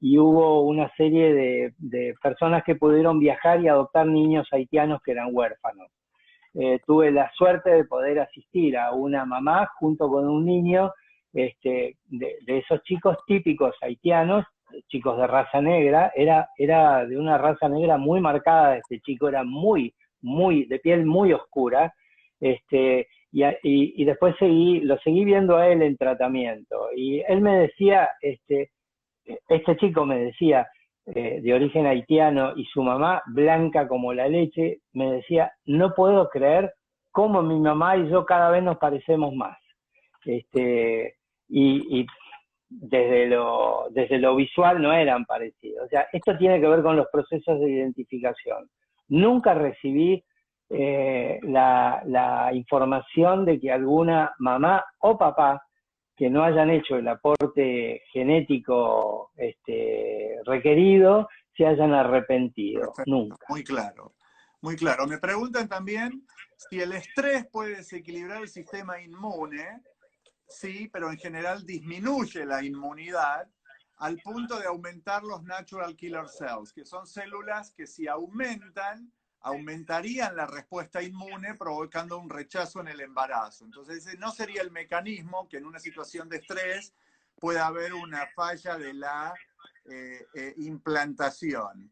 Y hubo una serie de personas que pudieron viajar y adoptar niños haitianos que eran huérfanos. Tuve la suerte de poder asistir a una mamá junto con un niño de esos chicos típicos haitianos, chicos de raza negra. Era de una raza negra muy marcada, este chico era de piel muy oscura, y después lo seguí viendo a él en tratamiento, y él me decía, este chico me decía, de origen haitiano, y su mamá, blanca como la leche, me decía, no puedo creer cómo mi mamá y yo cada vez nos parecemos más. Y desde lo visual no eran parecidos. O sea, esto tiene que ver con los procesos de identificación. Nunca recibí la información de que alguna mamá o papá que no hayan hecho el aporte genético requerido se hayan arrepentido. Perfecto, Nunca. muy claro, muy claro. Me preguntan también si el estrés puede desequilibrar el sistema inmune. Sí, pero en general disminuye la inmunidad al punto de aumentar los natural killer cells, que son células que si aumentan, aumentarían la respuesta inmune provocando un rechazo en el embarazo. Entonces ese no sería el mecanismo que en una situación de estrés pueda haber una falla de la implantación.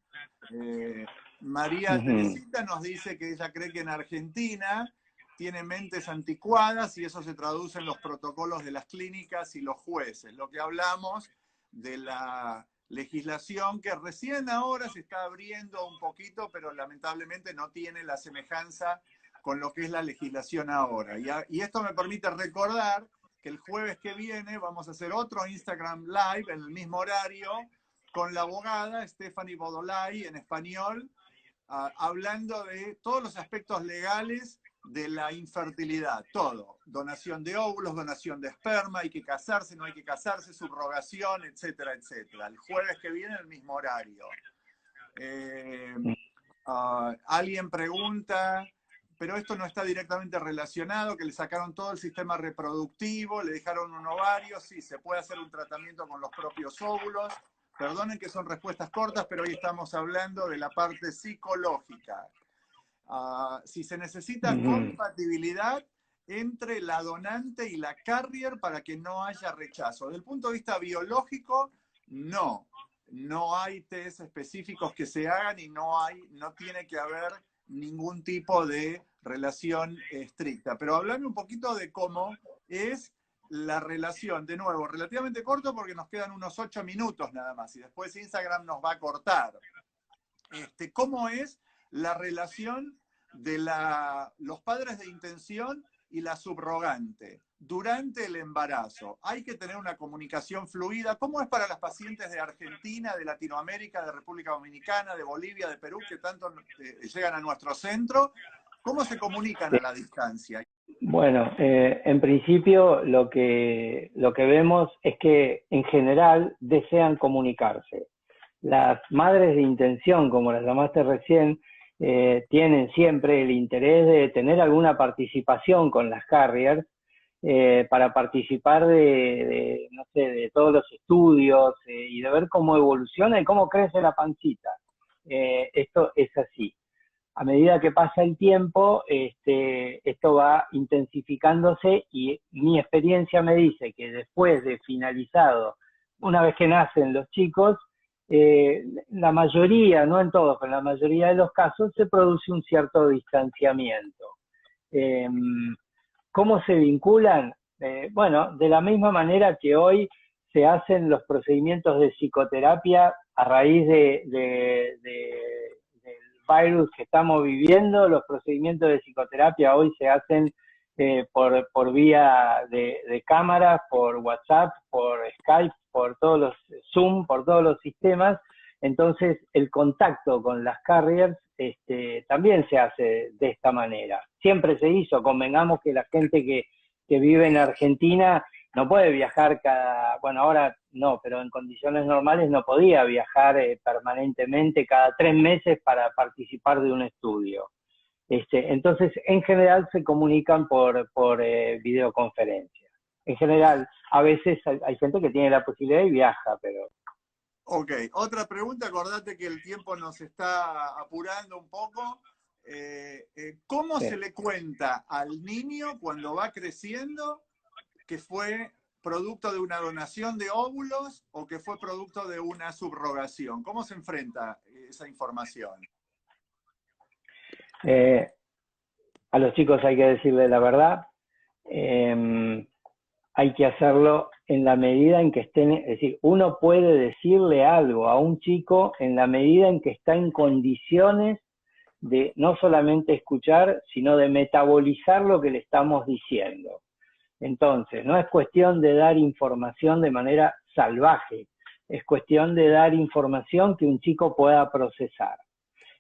María Teresita nos dice que ella cree que en Argentina tiene mentes anticuadas y eso se traduce en los protocolos de las clínicas y los jueces. Lo que hablamos de la legislación que recién ahora se está abriendo un poquito, pero lamentablemente no tiene la semejanza con lo que es la legislación ahora. Y esto me permite recordar que el jueves que viene vamos a hacer otro Instagram Live en el mismo horario con la abogada Stephanie Bodolay en español, hablando de todos los aspectos legales de la infertilidad, todo, donación de óvulos, donación de esperma, hay que casarse, no hay que casarse, subrogación, etcétera, etcétera. El jueves que viene, el mismo horario. Alguien pregunta, pero esto no está directamente relacionado, que le sacaron todo el sistema reproductivo, le dejaron un ovario, sí, se puede hacer un tratamiento con los propios óvulos. Perdonen que son respuestas cortas, pero hoy estamos hablando de la parte psicológica. Si se necesita compatibilidad, entre la donante y la carrier para que no haya rechazo. Desde el punto de vista biológico, no. No hay test específicos que se hagan y no tiene que haber ningún tipo de relación estricta. Pero hablame un poquito de cómo es la relación, de nuevo, relativamente corto porque nos quedan unos 8 minutos nada más y después Instagram nos va a cortar. ¿Cómo es la relación de los padres de intención y la subrogante durante el embarazo? ¿Hay que tener una comunicación fluida? ¿Cómo es para las pacientes de Argentina, de Latinoamérica, de República Dominicana, de Bolivia, de Perú, que tanto llegan a nuestro centro? ¿Cómo se comunican a la distancia? Bueno, en principio lo que vemos es que en general desean comunicarse. Las madres de intención, como las llamaste recién, tienen siempre el interés de tener alguna participación con las carriers para participar no sé, de todos los estudios y de ver cómo evoluciona y cómo crece la pancita. Esto es así. A medida que pasa el tiempo, esto va intensificándose y mi experiencia me dice que después de finalizado, una vez que nacen los chicos, la mayoría, no en todos, pero en la mayoría de los casos, se produce un cierto distanciamiento. ¿Cómo se vinculan? Bueno, de la misma manera que hoy se hacen los procedimientos de psicoterapia a raíz del virus que estamos viviendo, los procedimientos de psicoterapia hoy se hacen por vía de cámaras, por WhatsApp, por Skype, por todos los Zoom, por todos los sistemas. Entonces, el contacto con las carriers también se hace de esta manera. Siempre se hizo, convengamos que la gente que vive en Argentina no puede viajar bueno, ahora no, pero en condiciones normales no podía viajar permanentemente cada 3 meses para participar de un estudio. Entonces, en general se comunican por videoconferencia. En general, a veces hay gente que tiene la posibilidad y viaja, pero... Ok, otra pregunta, acordate que el tiempo nos está apurando un poco. ¿Cómo se le cuenta al niño cuando va creciendo que fue producto de una donación de óvulos o que fue producto de una subrogación? ¿Cómo se enfrenta esa información? A los chicos hay que decirle la verdad. Hay que hacerlo en la medida en que estén, es decir, uno puede decirle algo a un chico en la medida en que está en condiciones de no solamente escuchar, sino de metabolizar lo que le estamos diciendo. Entonces, no es cuestión de dar información de manera salvaje, es cuestión de dar información que un chico pueda procesar.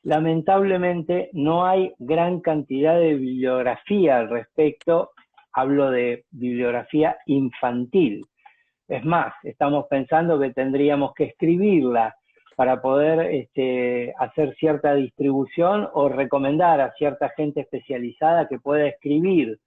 Lamentablemente no hay gran cantidad de bibliografía al respecto, hablo de bibliografía infantil. Es más, estamos pensando que tendríamos que escribirla para poder hacer cierta distribución o recomendar a cierta gente especializada que pueda escribir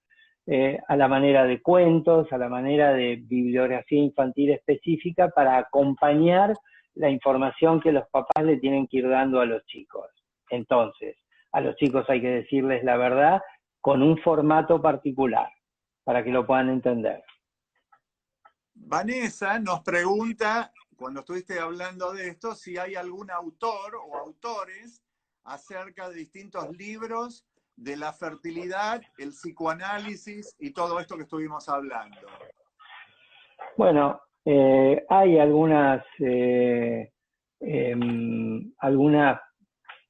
a la manera de cuentos, a la manera de bibliografía infantil específica para acompañar la información que los papás le tienen que ir dando a los chicos. Entonces, a los chicos hay que decirles la verdad con un formato particular para que lo puedan entender. Vanessa nos pregunta, cuando estuviste hablando de esto, si hay algún autor o autores acerca de distintos libros de la fertilidad, el psicoanálisis y todo esto que estuvimos hablando. Bueno, hay algunas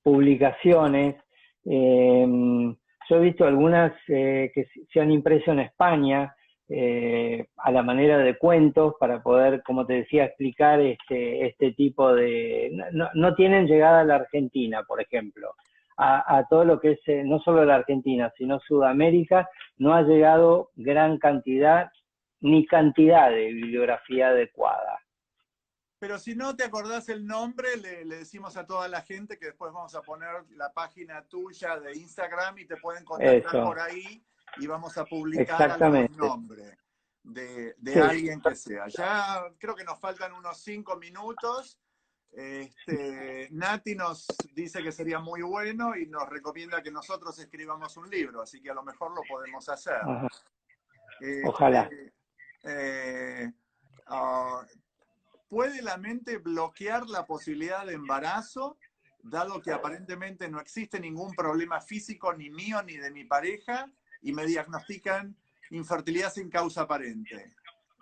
publicaciones. Yo he visto algunas que se han impreso en España a la manera de cuentos para poder, como te decía, explicar este tipo de... No tienen llegada a la Argentina, por ejemplo. A todo lo que es, no solo la Argentina, sino Sudamérica, no ha llegado gran cantidad ni cantidad de bibliografía adecuada. Pero si no te acordás el nombre, le decimos a toda la gente que después vamos a poner la página tuya de Instagram y te pueden contactar por ahí y vamos a publicar algún nombre de alguien que sea. Ya creo que nos faltan unos 5 minutos. Nati nos dice que sería muy bueno y nos recomienda que nosotros escribamos un libro, así que a lo mejor lo podemos hacer. Ajá. Ojalá. Eh, uh, ¿Puede la mente bloquear la posibilidad de embarazo, dado que aparentemente no existe ningún problema físico ni mío ni de mi pareja y me diagnostican infertilidad sin causa aparente?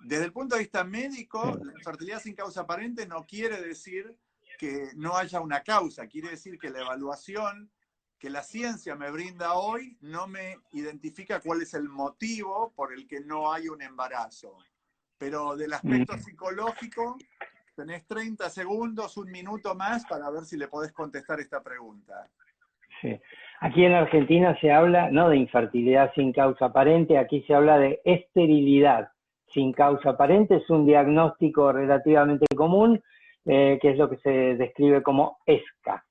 Desde el punto de vista médico, la infertilidad sin causa aparente no quiere decir que no haya una causa, quiere decir que la evaluación que la ciencia me brinda hoy no me identifica cuál es el motivo por el que no hay un embarazo. Pero del aspecto psicológico, tenés 30 segundos, un minuto más para ver si le podés contestar esta pregunta. Sí. Aquí en Argentina se habla no de infertilidad sin causa aparente, aquí se habla de esterilidad sin causa aparente. Es un diagnóstico relativamente común, que es lo que se describe como ESCA.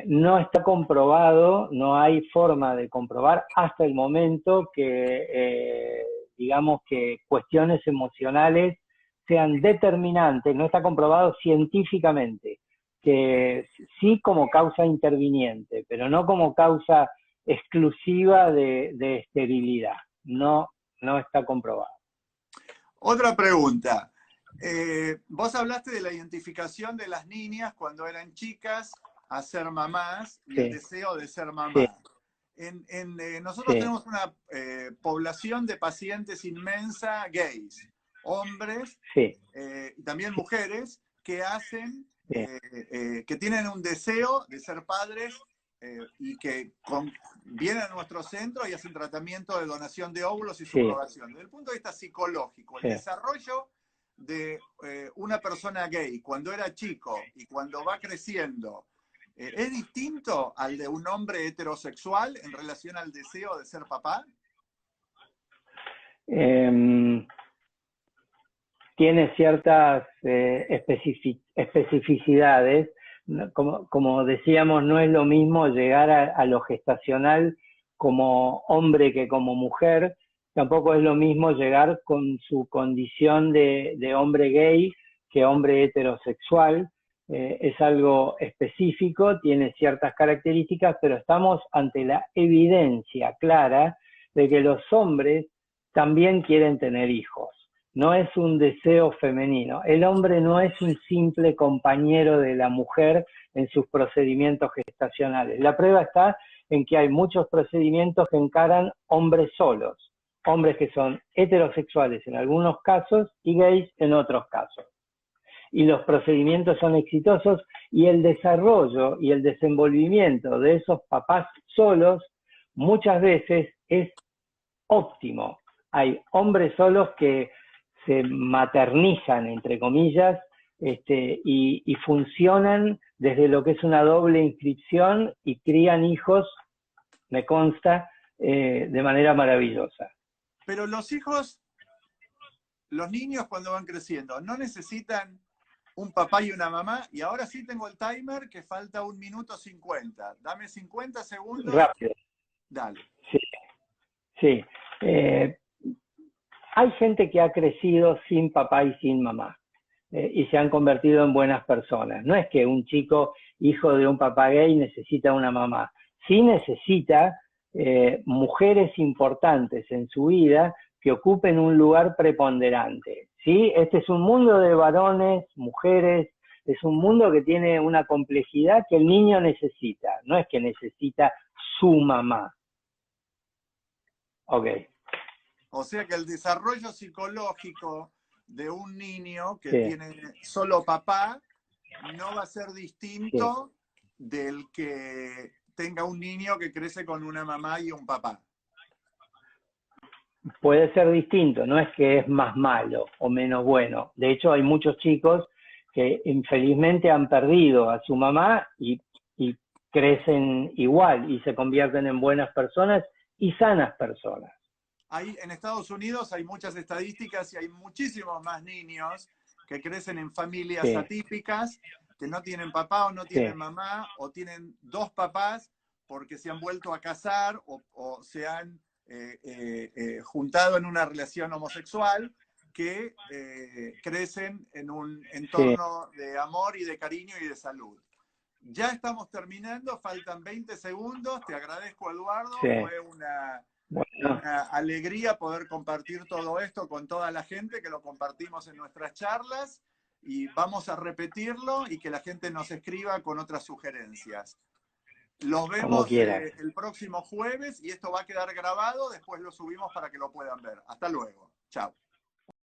No está comprobado, no hay forma de comprobar hasta el momento que, digamos, que cuestiones emocionales sean determinantes, no está comprobado científicamente, que sí como causa interviniente, pero no como causa exclusiva de esterilidad. No, no está comprobado. Otra pregunta. Vos hablaste de la identificación de las niñas cuando eran chicas a ser mamás y el deseo de ser mamá. Nosotros tenemos una población de pacientes inmensa gays, hombres y también mujeres que hacen, que tienen un deseo de ser padres y que vienen a nuestro centro y hacen tratamiento de donación de óvulos y subrogación. Desde el punto de vista psicológico, el desarrollo de una persona gay cuando era chico y cuando va creciendo, ¿es distinto al de un hombre heterosexual en relación al deseo de ser papá? Tiene ciertas especificidades. Como decíamos, no es lo mismo llegar a lo gestacional como hombre que como mujer. Tampoco es lo mismo llegar con su condición de hombre gay que hombre heterosexual. Es algo específico, tiene ciertas características, pero estamos ante la evidencia clara de que los hombres también quieren tener hijos. No es un deseo femenino. El hombre no es un simple compañero de la mujer en sus procedimientos gestacionales. La prueba está en que hay muchos procedimientos que encaran hombres solos, hombres que son heterosexuales en algunos casos y gays en otros casos. Y los procedimientos son exitosos y el desarrollo y el desenvolvimiento de esos papás solos muchas veces es óptimo. Hay hombres solos que se maternizan, entre comillas, y funcionan desde lo que es una doble inscripción y crían hijos, me consta, de manera maravillosa. Pero los hijos, los niños cuando van creciendo, no necesitan un papá y una mamá, y ahora sí tengo el timer que falta 1 minuto 50. Dame 50 segundos. Rápido. Dale. Sí. Hay gente que ha crecido sin papá y sin mamá y se han convertido en buenas personas. No es que un chico hijo de un papá gay necesita una mamá. Sí necesita mujeres importantes en su vida que ocupen un lugar preponderante. ¿Sí? Este es un mundo de varones, mujeres, es un mundo que tiene una complejidad que el niño necesita. No es que necesita su mamá. Ok. O sea que el desarrollo psicológico de un niño que tiene solo papá no va a ser distinto del que tenga un niño que crece con una mamá y un papá. Puede ser distinto, no es que es más malo o menos bueno. De hecho, hay muchos chicos que infelizmente han perdido a su mamá y crecen igual y se convierten en buenas personas y sanas personas. En Estados Unidos hay muchas estadísticas y hay muchísimos más niños que crecen en familias atípicas, que no tienen papá o no tienen mamá, o tienen 2 papás porque se han vuelto a casar o se han juntado en una relación homosexual, que crecen en un sí, entorno de amor y de cariño y de salud. Ya estamos terminando, faltan 20 segundos. Te agradezco, sí. Eduardo. Fue Bueno, una alegría poder compartir todo esto con toda la gente, que lo compartimos en nuestras charlas, y vamos a repetirlo y que la gente nos escriba con otras sugerencias. Los como vemos quieras. el próximo jueves y esto va a quedar grabado, después lo subimos para que lo puedan ver. Hasta luego. Chao.